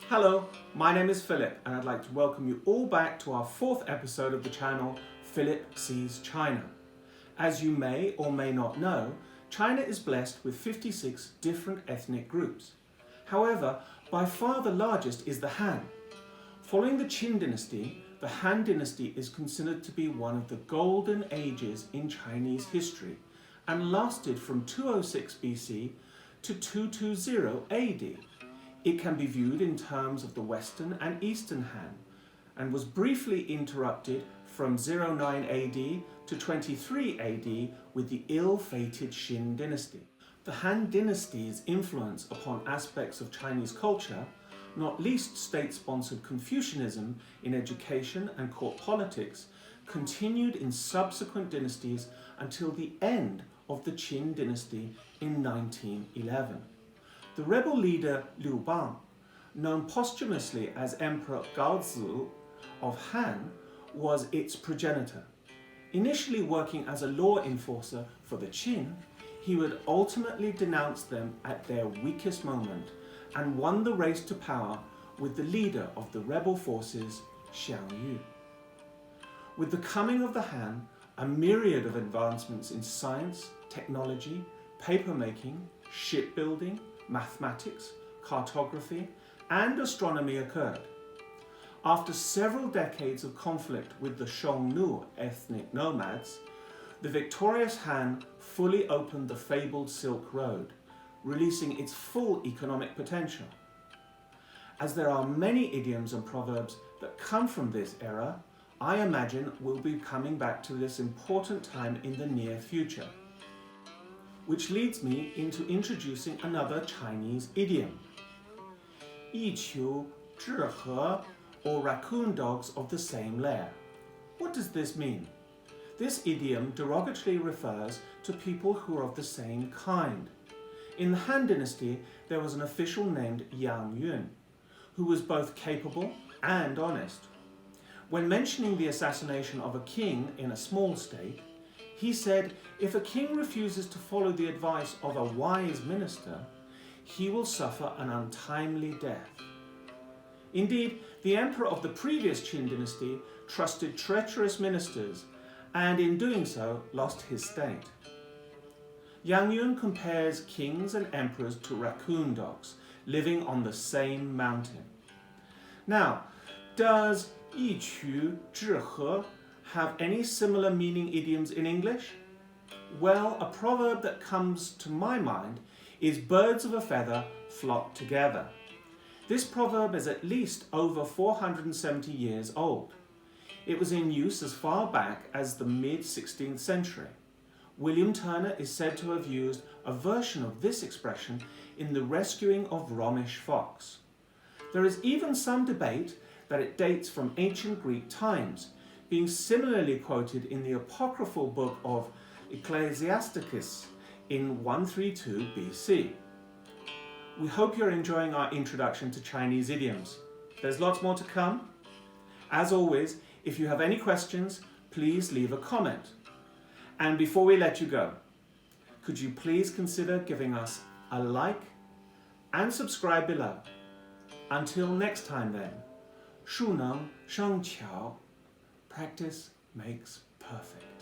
Hello, my name is Philip and I'd like to welcome you all back to our fourth episode of the channel Philip Sees China. As you may or may not know, China is blessed with 56 different ethnic groups. However, by far the largest is the Han. Following the Qin dynasty, the Han dynasty is considered to be one of the golden ages in Chinese history and lasted from 206 BC to 220 AD. It can be viewed in terms of the Western and Eastern Han and was briefly interrupted from 09 AD to 23 AD with the ill-fated Qin dynasty. The Han dynasty's influence upon aspects of Chinese culture, not least state-sponsored Confucianism in education and court politics, continued in subsequent dynasties until the end of the Qin dynasty in 1911. The rebel leader Liu Bang, known posthumously as Emperor Gaozi of Han, was its progenitor. Initially working as a law enforcer for the Qin, he would ultimately denounce them at their weakest moment and won the race to power with the leader of the rebel forces, Xiang Yu. With the coming of the Han, a myriad of advancements in science, technology, papermaking, shipbuilding, mathematics, cartography, and astronomy occurred. After several decades of conflict with the Xiongnu ethnic nomads, the victorious Han fully opened the fabled Silk Road, releasing its full economic potential. As there are many idioms and proverbs that come from this era, I imagine we'll be coming back to this important time in the near future. Which leads me into introducing another Chinese idiom, 一丘之貉, or Racoon Dogs of the Same Lair. What does this mean? This idiom derogatorily refers to people who are of the same kind. In the Han dynasty, there was an official named Yang Yun, who was both capable and honest. When mentioning the assassination of a king in a small state, he said, if a king refuses to follow the advice of a wise minister, he will suffer an untimely death. Indeed, the emperor of the previous Qin dynasty trusted treacherous ministers and in doing so lost his state. Yang Yun compares kings and emperors to raccoon dogs living on the same mountain. Now, does 一丘之貉have any similar meaning idioms in English? Well, a proverb that comes to my mind is birds of a feather flock together. This proverb is at least over 470 years old. It was in use as far back as the mid-16th century. William Turner is said to have used a version of this expression in The Rescuing of Romish Fox. There is even some debate that it dates from ancient Greek times, being similarly quoted in the apocryphal book of Ecclesiasticus in 132 BC. We hope you're enjoying our introduction to Chinese idioms. There's lots more to come. As always, if you have any questions, please leave a comment. And before we let you go, could you please consider giving us a like and subscribe below. Until next time then, 树能生巧. Practice makes perfect.